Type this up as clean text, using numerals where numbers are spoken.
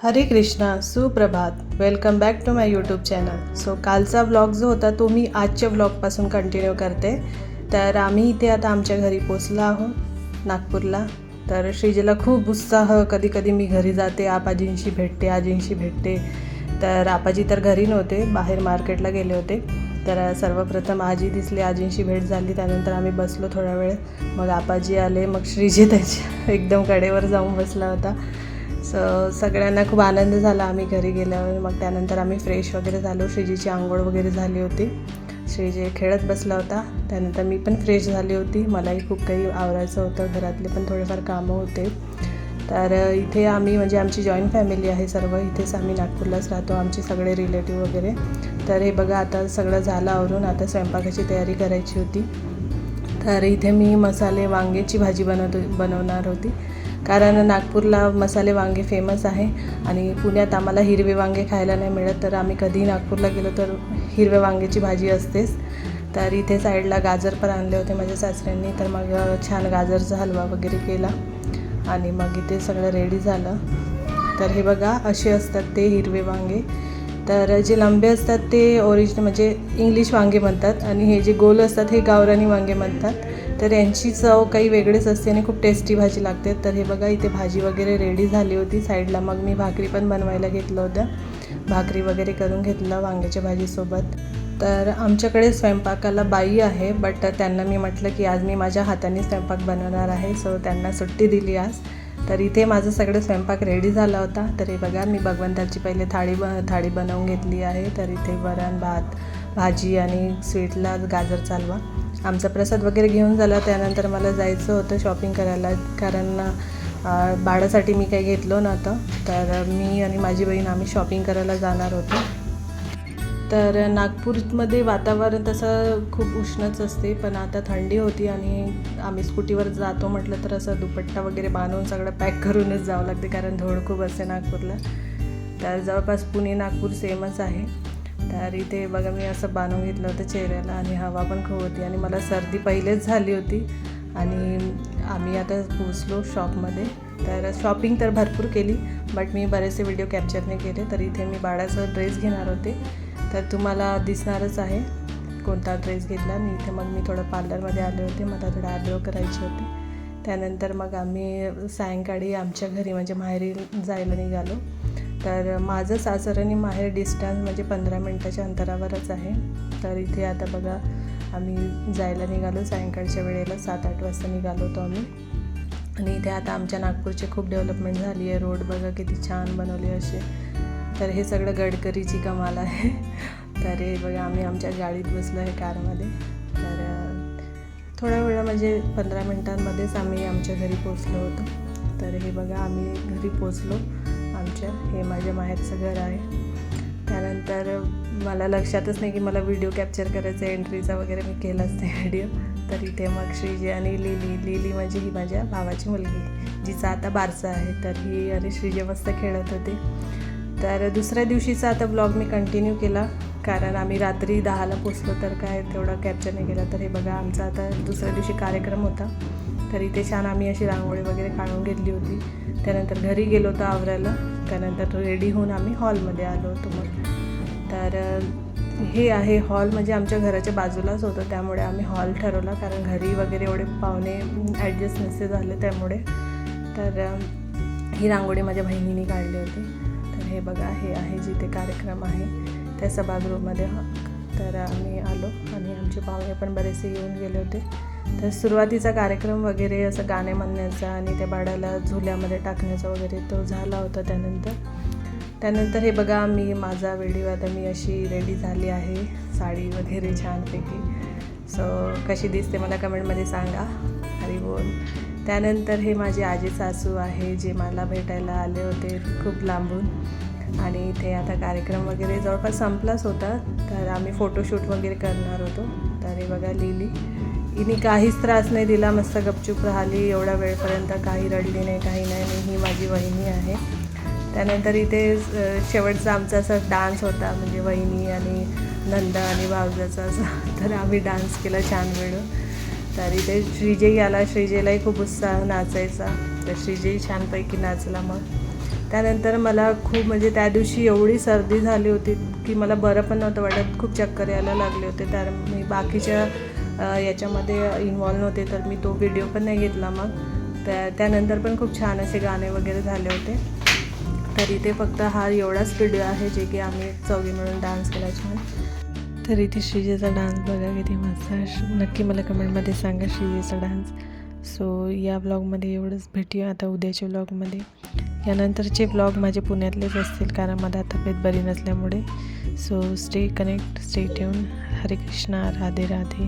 हरे कृष्णा, सुप्रभात. Welcome back to my YouTube channel. So कालचा व्लॉग जो होता तो मी आजच्या व्लॉगपासून कंटिन्यू करते. तर आम्ही इथे आता आमच्या घरी पोचलो आहोत नागपूरला. तर श्रीजेला खूप उत्साह, कधी कधी मी घरी जाते, आपाजींशी भेटते, आजींशी भेटते. तर आपाजी तर घरी नव्हते, बाहेर मार्केटला गेले होते. तर सर्वप्रथम आजी दिसली, आजींशी भेट झाली. त्यानंतर आम्ही बसलो थोडा वेळ. मग आपाजी आले, मग श्रीजे त्याच्या एकदम कडेवर जाऊन बसला होता. सगळ्यांना खूप आनंद झाला आम्ही घरी गेल्यावर. मग त्यानंतर आम्ही फ्रेश वगैरे झालो. श्रीजीची आंघोळ वगैरे झाली होती. श्रीजी खेळत बसला होता. त्यानंतर मी पण फ्रेश झाली होती. मलाही खूप काही आवरायचं होतं, घरातले पण थोडेफार कामं होते. तर इथे आम्ही म्हणजे आमची जॉईंट फॅमिली आहे सर्व. इथेच आम्ही नागपूरलाच राहतो, आमचे सगळे रिलेटिव्ह वगैरे. तर हे बघा, आता सगळं झालं आवरून. आता स्वयंपाकाची तयारी करायची होती. तर इथे मी मसाले वांग्याची भाजी बनवणार होती. कारण नागपूरला मसाले वांगे फेमस आहे आणि पुण्यात आम्हाला हिरवे वांगे खायला नाही मिळत. तर आम्ही कधी नागपूरला गेलो तर हिरव्या वांग्याची भाजी असतेच. तर इथे साईडला गाजर पण आणले होते माझ्या सासऱ्यांनी. तर मग छान गाजरचा हलवा वगैरे केला आणि मग इथे सगळं रेडी झालं. तर हे बघा, असे असतात ते हिरवे वांगे. तर जे लांबे असतात ते ओरिजिनल म्हणजे इंग्लिश वांगे म्हणतात आणि हे जे गोल असतात हे गावरानी वांगे म्हणतात. तर यांची चव काही वेगळीच असते आणि खूप टेस्टी भाजी लागते. तर हे बघा, इथे भाजी वगैरे रेडी झाली होती. साईडला मग मी भाकरी पण बनवायला घेतलं होतं. भाकरी वगैरे करून घेतलं वांग्याच्या भाजीसोबत. तर आमच्याकडे स्वयंपाकाला बाई आहे, बट त्यांना मी म्हटलं की आज मी माझ्या हाताने स्वयंपाक बनवणार आहे. सो त्यांना सुट्टी दिली आज. तर इथे माझं सगळं स्वयंपाक रेडी झाला होता. तर हे बघा, मी भगवंताची पहिले थाळी बनवून घेतली आहे. तर इथे वरण भात, भाजी आणि स्वीटला गाजरचा हलवा. आमचा प्रसाद वगैरे घेऊन झाला. त्यानंतर मला जायचं होतं शॉपिंग करायला, कारण बाळासाठी मी काही घेतलं नव्हतं. तर मी आणि माझी बहीण आम्ही शॉपिंग करायला जाणार होतो. तर नागपूरमध्ये वातावरण तसं खूप उष्णच असते, पण आता थंडी होती आणि आम्ही स्कूटीवर जातो म्हटलं तर असं दुपट्टा वगैरे बांधून सगळं पॅक करूनच जावं लागते, कारण धूळ खूप असते नागपूरला. तर जवळपास पुणे नागपूर सेमच आहे. तर इथे बघा, मी असं बांधून घेतलं होतं चेहऱ्याला आणि हवा पण खूप होती आणि मला सर्दी पहिलेच झाली होती. आणि आम्ही आता पोचलो शॉपमध्ये. तर शॉपिंग तर भरपूर केली, बट मी बरेचसे व्हिडिओ कॅप्चर नाही केले. तर इथे मी बाळाचा ड्रेस घेणार होते. तर तुम्हाला दिसणारच आहे कोणता ड्रेस घेतला. आणि इथे मग मी थोडं पार्लरमध्ये आले होते, मला थोडं आयब्रो करायचे होते. त्यानंतर मग आम्ही सायंकाळी आमच्या घरी म्हणजे माहेरी जायला निघालो. तर माझं सासर आणि माहेर डिस्टन्स म्हणजे 15 मिनटाच्या अंतरावरच आहे. तर इथे आता बघा, आम्ही जायला निघालो सायंकाळच्या वेळेला 7-8 वाजता निघालो होतो आम्ही. आणि इथे आता आमच्या नागपूरची खूप डेव्हलपमेंट झाली आहे. रोड बघा किती छान बनवले असे. तर हे सगळं गडकरीची कमाल आहे. तर हे बघा, आम्ही आमच्या गाडीत बसलो आहे कारमध्ये. तर थोडा वेळ म्हणजे 15 मिनटांमध्येच आम्ही आमच्या घरी पोचलो होतो. तर हे बघा, आम्ही घरी पोचलो आमच्या. हे माझ्या माहेरचं घर आहे. त्यानंतर मला लक्षातच नाही की मला व्हिडिओ कॅप्चर करायचा, एंट्रीचा वगैरे मी केलाच नाही व्हिडिओ. तर इथे मग श्रीजी आणि लिली म्हणजे ही माझ्या भावाची मुलगी, जिचा आता बारसा आहे. तर ही आणि श्रीजी मस्त खेळत होते. तर दुसऱ्या दिवशीचा आता ब्लॉग मी कंटिन्यू केला, कारण आम्ही रात्री 10ला पोचलो तर काय तेवढं कॅप्चर नाही केलं. तर हे बघा, आमचा आता दुसऱ्या दिवशी कार्यक्रम होता. तर इथे छान आम्ही अशी रांगोळी वगैरे काढून घेतली होती. त्यानंतर घरी गेलो होतो आवरायला. त्यानंतर रेडी होऊन आम्ही हॉलमध्ये आलो होतो. मग तर हे आहे हॉल, म्हणजे आमच्या घराच्या बाजूलाच होतं, त्यामुळे आम्ही हॉल ठरवला, कारण घरी वगैरे एवढे पाहुणे ॲडजस्ट नसते झाले त्यामुळे. तर ही रांगोळी माझ्या बहिणीने काढली होती. तर हे बघा, हे आहे जिथे कार्यक्रम आहे त्या सभागृहामध्ये. तर आम्ही आलो आणि आमचे पाहुणे पण बरेचसे येऊन गेले होते. तर सुरुवातीचा कार्यक्रम वगैरे असं गाणे म्हणण्याचा आणि त्या बाळाला झुल्यामध्ये टाकण्याचा वगैरे तो झाला होता. त्यानंतर हे बघा, मी माझा व्हिडिओ आता मी अशी रेडी झाली आहे, साडी वगैरे छानपैकी. सो कशी दिसते मला कमेंटमध्ये सांगा. हरी बोल. त्यानंतर हे माझे आजी सासू आहे, जे मला भेटायला आले होते खूप लांबून. आणि इथे आता कार्यक्रम वगैरे जवळपास संपलाच होता. तर आम्ही फोटोशूट वगैरे करणार होतो. तर हे बघा, लिली हिने काहीच त्रास नाही दिला, मस्त गपचूप राहिली एवढ्या वेळपर्यंत, काही रडली नाही, काही नाही. आणि ही माझी वहिनी आहे. त्यानंतर इथे शेवटचा आमचा असा डान्स होता, म्हणजे वहिनी आणि नंदा आणि भावजाचा असा. तर आम्ही डान्स केला छान मिळून. तर इथे श्रीजयी आला. श्रीजयलाही खूप उत्साह नाचायचा. तर श्रीजयी छानपैकी नाचला. मग त्यानंतर मला खूप म्हणजे त्या दिवशी एवढी सर्दी झाली होती की मला बरं पण नव्हतं वाटत, खूप चक्कर यायला लागले होते. तर मी बाकीच्या याच्यामध्ये इन्वॉल्व नव्हते, तर मी तो व्हिडिओ पण नाही घेतला. मग त्यानंतर पण खूप छान असे गाणे वगैरे झाले होते. तर इथे फक्त हा एवढाच व्हिडिओ आहे जे की आम्ही चौघी मिळून डान्स केला छान. तर इथे श्रीजेचा डान्स बघा किती मस्त. नक्की मला कमेंटमध्ये सांगा श्रीजेचा डान्स. सो या व्लॉगमध्ये एवढंच. भेटूया आता उद्याच्या व्लॉगमध्ये. यानंतरचे व्लॉग माझे पुण्यातलेच असतील कारण मला तब्येत बरी नसल्यामुळे. So stay connect, stay tune. हरे कृष्णा, राधे राधे.